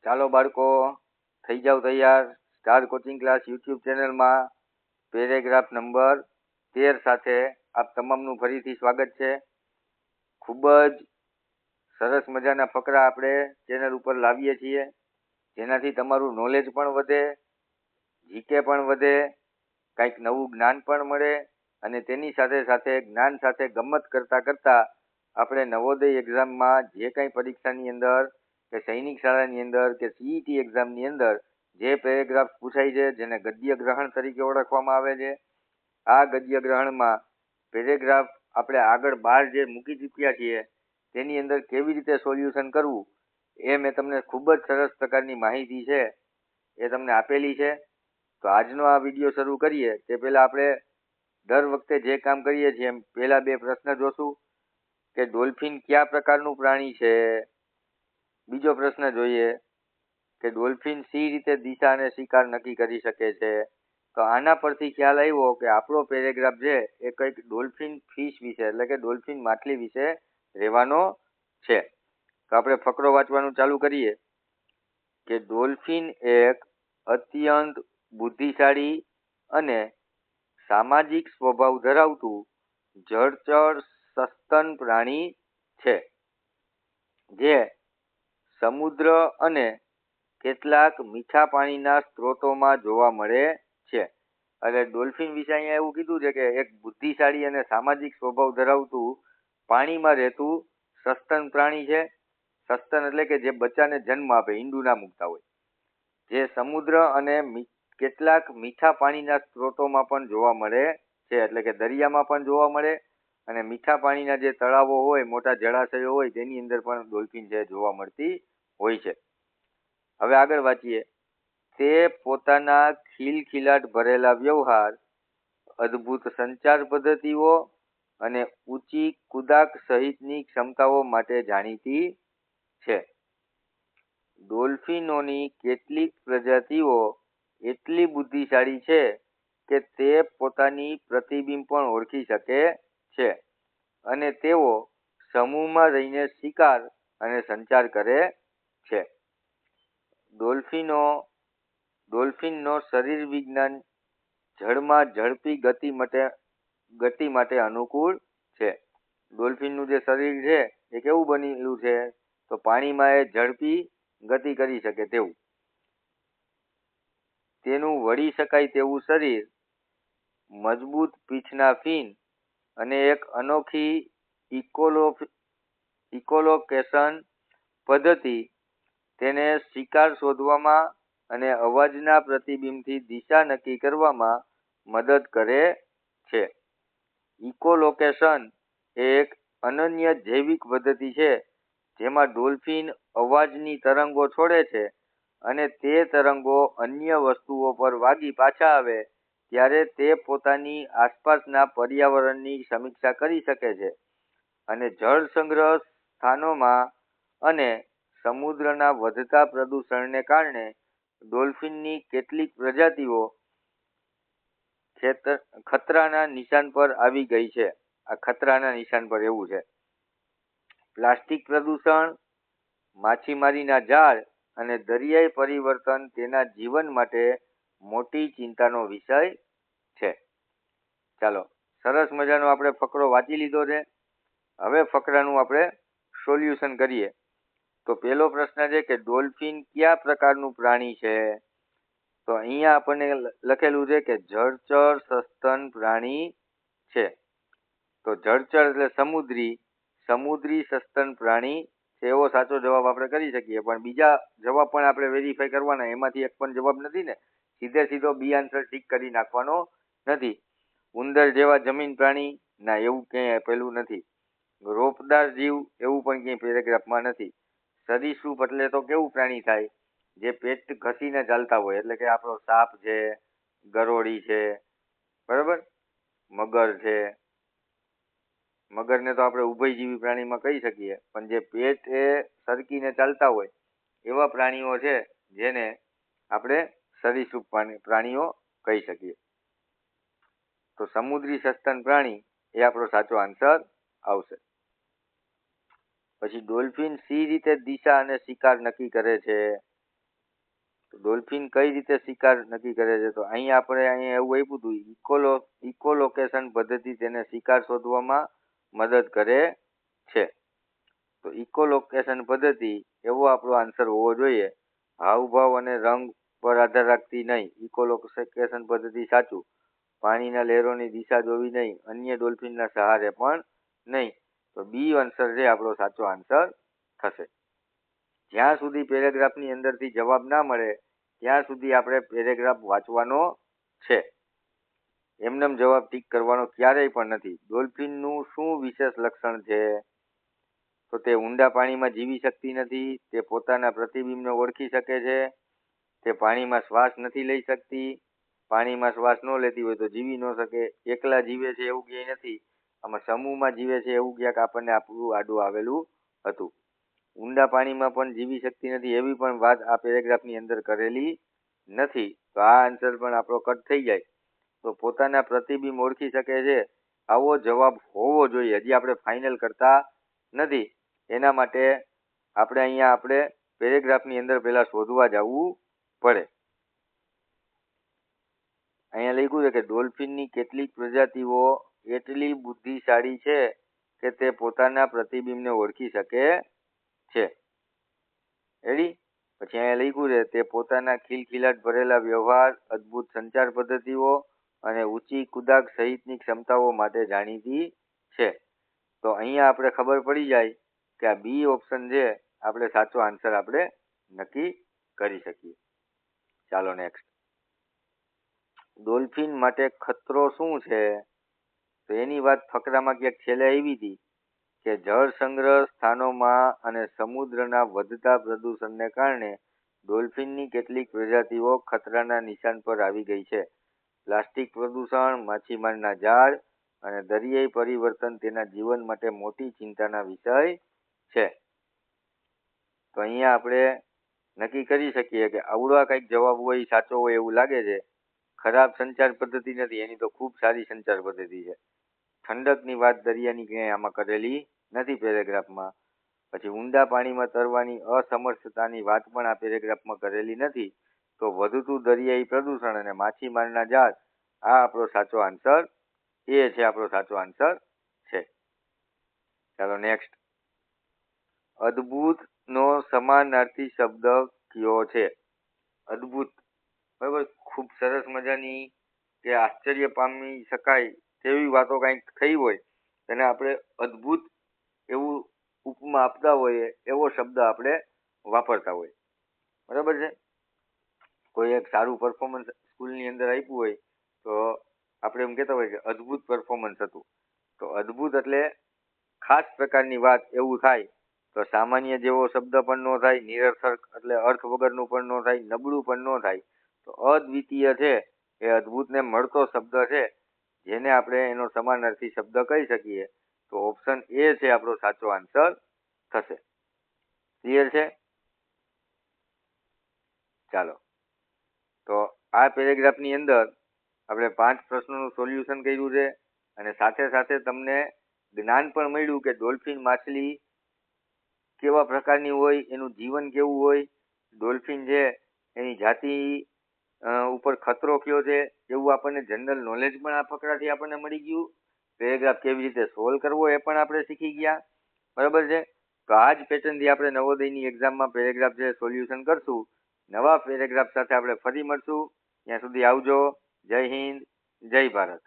ચાલો બાળકો, થઈ જાવ તૈયાર. સ્ટાર કોચિંગ ક્લાસ યુટ્યુબ ચેનલમાં પેરેગ્રાફ નંબર 13 સાથે આપ તમામનું ફરીથી સ્વાગત છે. ખૂબ જ સરસ મજાના ફકરા આપણે ચેનલ ઉપર લાવીએ છીએ, જેનાથી તમારું નોલેજ પણ વધે, જીકે પણ વધે, કંઈક નવું જ્ઞાન પણ મળે અને તેની સાથે સાથે જ્ઞાન સાથે ગમત કરતાં કરતાં આપણે નવોદય એક્ઝામમાં જે કંઈ પરીક્ષાની અંદર કે સૈનિક શાળાની અંદર કે સીઈટી એક્ઝામની અંદર જે પેરેગ્રાફ પૂછાય છે, જેને ગદ્ય ગ્રહણ તરીકે ઓળખવામાં આવે છે, આ ગદ્ય ગ્રહણમાં પેરેગ્રાફ આપણે આગળ 12 જે મૂકી ચૂક્યા છીએ તેની અંદર કેવી રીતે સોલ્યુશન કરવું એ મેં તમને ખૂબ જ સરસ પ્રકારની માહિતી છે એ તમને આપેલી છે. તો આજનો આ વિડીયો શરૂ કરીએ તે પહેલાં આપણે દર વખતે જે કામ કરીએ છીએ એમ પહેલાં 2 પ્રશ્ન જોશું કે ડોલ્ફિન કયા પ્રકારનું પ્રાણી છે. બીજો પ્રશ્ન જોઈએ કે ડોલ્ફિન સી રીતે દિશા અને શિકાર નક્કી કરી શકે છે. તો આના પરથી ખ્યાલ આવ્યો કે આપણો પેરેગ્રાફ છે એ કંઈક ડોલ્ફિન ફિશ વિશે એટલે કે ડોલ્ફિન માછલી વિશે રહેવાનો છે. તો આપણે ફકરો વાંચવાનું ચાલુ કરીએ કે ડોલ્ફિન એક અત્યંત બુદ્ધિશાળી અને સામાજિક સ્વભાવ ધરાવતું જળચર સસ્તન પ્રાણી છે, જે સમુદ્ર અને કેટલાક મીઠા પાણીના સ્ત્રોતોમાં જોવા મળે છે. એટલે ડોલ્ફિન વિશે અહીંયા એવું કીધું છે કે એક બુદ્ધિશાળી અને સામાજિક સ્વભાવ ધરાવતું પાણીમાં રહેતું સસ્તન પ્રાણી છે. સસ્તન એટલે કે જે બચ્ચાને જન્મ આપે, ઈંડું ના મૂકતા હોય, જે સમુદ્ર અને કેટલાક મીઠા પાણીના સ્ત્રોતોમાં પણ જોવા મળે છે. એટલે કે દરિયામાં પણ જોવા મળે અને મીઠા પાણીના જે તળાવો હોય, મોટા જળાશયો હોય, તેની અંદર પણ ડોલ્ફિન છે જોવા મળતી હોય છે. હવે આગળ વાંચીએ. તે પોતાના ખિલખિલાટ ભરેલા વ્યવહાર, અદ્ભુત સંચાર પદ્ધતિઓ અને ઊંચી કુદાક સહિતની ક્ષમતાઓ માટે જાણીતી છે. ડોલ્ફિનોની કેટલીક પ્રજાતિઓ એટલી બુદ્ધિશાળી છે કે તે પોતાની પ્રતિબિંબ પણ ઓળખી શકે છે અને તેઓ સમૂહમાં રહીને શિકાર અને સંચાર કરે છે. ડોલ્ફિનનો શરીર વિજ્ઞાન જળમાં ઝડપી ગતિ માટે અનુકૂળ છે. ડોલ્ફિનનું જે શરીર છે એ કેવું બનેલું છે? તો પાણીમાં એ ઝડપી ગતિ કરી શકે તેવું. તેનું વળી શકાય તેવું શરીર, મજબૂત પીઠના ફિન અને એક અનોખી ઇકોલોકેશન પદ્ધતિ તેને શિકાર શોધવામાં અને અવાજના પ્રતિબિંબથી દિશા નક્કી કરવામાં મદદ કરે છે. ઇકોલોકેશન એ એક અનન્ય જૈવિક પદ્ધતિ છે જેમાં ડોલ્ફિન અવાજની તરંગો છોડે છે અને તે તરંગો અન્ય વસ્તુઓ પર વાગી પાછા આવે ત્યારે તે પોતાની આસપાસના પર્યાવરણની સમીક્ષા કરી શકે છે અને જળ સંગ્રહ સ્થાનોમાં અને સમુદ્રના વધતા પ્રદૂષણને કારણે ડોલ્ફિનની કેટલીક પ્રજાતિઓ ખતરાના નિશાન પર આવી ગઈ છે. આ ખતરાના નિશાન પર એવું છે. પ્લાસ્ટિક પ્રદૂષણ, માછીમારીના જાળ અને દરિયાઈ પરિવર્તન તેના જીવન માટે મોટી ચિંતાનો વિષય છે. ચાલો, સરસ મજાનો આપણે ફકરો વાંચી લીધો છે. હવે ફકરાનું આપણે સોલ્યુશન કરીએ. તો પહેલો પ્રશ્ન છે કે ડોલ્ફિન કયા પ્રકારનું પ્રાણી છે? તો અહીંયા આપણને લખેલું છે કે જળચર સસ્તન પ્રાણી છે. તો જળચર એટલે સમુદ્રી સસ્તન પ્રાણી છે એવો સાચો જવાબ આપણે કરી શકીએ. પણ બીજા જવાબ પણ આપણે વેરીફાઈ કરવાના, એમાંથી એક પણ જવાબ નથી ને, સીધો બી આન્સર ટીક કરી નાખવાનો નથી. ઉંદર જેવા જમીન પ્રાણી, ના, એવું ક્યાંય આપેલું નથી. રોપદાર જીવ, એવું પણ ક્યાંય પેરેગ્રાફમાં નથી. સરીસૃપ એટલે તો કેવું પ્રાણી થાય? જે પેટ ઘસીને ચાલતા હોય, એટલે કે આપણો સાપ છે, ગરોળી છે, બરાબર, મગર છે. મગરને તો આપણે ઉભયજીવી પ્રાણીમાં કહી શકીએ, પણ જે પેટ એ સરકીને ચાલતા હોય એવા પ્રાણીઓ છે જેને આપણે સરીસૃપ પ્રાણીઓ કહી શકીએ. તો સમુદ્રી સસ્તન પ્રાણી એ આપણો સાચો આન્સર આવશે. પછી ડોલ્ફિન સી રીતે દિશા અને શિકાર નક્કી કરે છે? ડોલ્ફિન કઈ રીતે શિકાર નક્કી કરે છે? તો અહીંયા એવું આપ્યું હતું, ઇકોલોકેશન પદ્ધતિ તેને શિકાર શોધવામાં મદદ કરે છે. તો ઇકોલોકેશન પદ્ધતિ એવો આપણો આન્સર હોવો જોઈએ. હાવભાવ અને રંગ પર આધાર રાખતી નહીં. ઇકોલોકેશન પદ્ધતિ સાચું. પાણીના લહેરોની દિશા જોવી નહીં. અન્ય ડોલ્ફિનના સહારે પણ નહીં. તો બી આન્સર છે આપણો સાચો આન્સર થશે. જ્યાં સુધી પેરેગ્રાફની અંદરથી જવાબ ના મળે ત્યાં સુધી આપણે પેરેગ્રાફ વાંચવાનો છે. એમનેમ જવાબ ટીક કરવાનો ક્યારેય પણ નથી. ડોલ્ફિનનું શું વિશેષ લક્ષણ છે? તો તે ઊંડા પાણીમાં જીવી શકતી નથી. તે પોતાના પ્રતિબિંબને ઓળખી શકે છે. તે પાણીમાં શ્વાસ નથી લઈ શકતી. પાણીમાં શ્વાસ ન લેતી હોય તો જીવી ન શકે. એકલા જીવે છે એવું ક્યાંય નથી. આમાં સમૂહમાં જીવે છે એવું ક્યાંક આપણને આપણું આડું આવેલું હતું. ઊંડા પાણીમાં પણ જીવી શકતી નથી એવી પણ વાત આ પેરેગ્રાફની અંદર કરેલી નથી. તો આ આન્સર પણ આપણો કટ થઈ જાય. તો પોતાના પ્રતિબિંબ ઓળખી શકે છે આવો જવાબ હોવો જોઈએ. હજી આપણે ફાઇનલ કરતા નથી. એના માટે આપણે પેરેગ્રાફની અંદર પહેલા શોધવા જવું પડે. અહીંયા લખ્યું છે કે ડોલ્ફિનની કેટલીક પ્રજાતિઓ એટલી બુદ્ધિશાળી છે કે તે પોતાના પ્રતિબિંબને ઓળખી શકે છે. રેડી? પછી અહીંયા લખ્યું છે તે પોતાના ખિલખિલાટ ભરેલા વ્યવહાર, અદ્ભુત સંચાર પદ્ધતિઓ અને ઊંચી કુદાક સહિતની ક્ષમતાઓ માટે જાણીતી છે. તો અહીંયા આપણે ખબર પડી જાય કે આ બી ઓપ્શન છે આપણે સાચો આન્સર આપણે નક્કી કરી શકીએ. ચાલો નેક્સ્ટ. ડોલ્ફિન માટે ખતરો શું છે? તો એની વાત ફકરામાં ક્યાંક છેલ્લે આવી હતી કે જળ સંગ્રહ સ્થાનોમાં અને સમુદ્રના વધતા પ્રદૂષણને કારણે ડોલ્ફિનની કેટલીક પ્રજાતિઓ ખતરાના નિશાન પર આવી ગઈ છે. પ્લાસ્ટિક પ્રદૂષણ, માછીમારના જાળ અને દરિયાઈ પરિવર્તન તેના જીવન માટે મોટી ચિંતાના વિષય છે. તો અહીંયા આપણે નક્કી કરી શકીએ કે આવડો કંઈક જવાબ હોય સાચો હોય એવું લાગે છે. ખરાબ સંચાર પદ્ધતિ નથી, એની તો ખૂબ સારી સંચાર પદ્ધતિ છે. ઠંડકની વાત દરિયાની ક્યાંય આમાં કરેલી નથી પેરેગ્રાફમાં. પછી ઊંડા પાણીમાં તરવાની અસમર્થતાની વાત પણ આ પેરેગ્રાફમાં કરેલી નથી. તો વધતું દરિયાઈ પ્રદૂષણ અને માછીમારના જાળ આ આપણો સાચો આન્સર આપણો સાચો આન્સર છે. ચાલો નેક્સ્ટ. અદ્ભુત નો સમાનાર્થી શબ્દ કયો છે? અદ્ભુત, બરાબર, ખૂબ સરસ મજાની કે આશ્ચર્ય પામી શકાય તેવી વાતો કંઈક થઈ હોય તેને આપણે અદ્ભુત એવું ઉપમા આપતા હોઈએ એવો શબ્દ આપણે વાપરતા હોય. બરાબર છે? કોઈ એક સારું પરફોર્મન્સ સ્કૂલની અંદર આપ્યું હોય તો આપણે એમ કહેતા હોય કે અદ્ભુત પરફોર્મન્સ હતું. તો અદ્ભુત એટલે ખાસ પ્રકારની વાત એવું થાય. તો સામાન્ય જેવો શબ્દ પણ ન થાય, નિરર્થક એટલે અર્થ વગરનું પણ ન થાય, નબળું પણ ન થાય. તો અદ્વિતીય છે એ અદ્ભુતને મળતો શબ્દ છે, જેને આપણે એનો સમાનાર્થી શબ્દ કહી શકીએ. તો ઓપ્શન એ છે આપણો સાચો આન્સર થશે. ક્લિયર છે? ચાલો, તો આ પેરેગ્રાફની અંદર આપણે 5 પ્રશ્નોનું સોલ્યુશન કર્યું છે અને સાથે સાથે તમને જ્ઞાન પણ મળ્યું કે ડોલ્ફિન માછલી કેવા પ્રકારની હોય, એનું જીવન કેવું હોય, ડોલ્ફિન છે એની જાતિ ઉપર ખતરો કયો છે એવું આપણને જનરલ નોલેજ પણ આ ફકરાથી આપણને મળી ગયું. પેરેગ્રાફ કેવી રીતે સોલ્વ કરવો એ પણ આપણે શીખી ગયા. બરાબર છે? તો આ જ પેટર્નથી આપણે નવોદયની એક્ઝામમાં પેરેગ્રાફ છે સોલ્યુશન કરશું. નવા પેરેગ્રાફ સાથે આપણે ફરી મળશું. ત્યાં સુધી આવજો. જય હિન્દ, જય ભારત.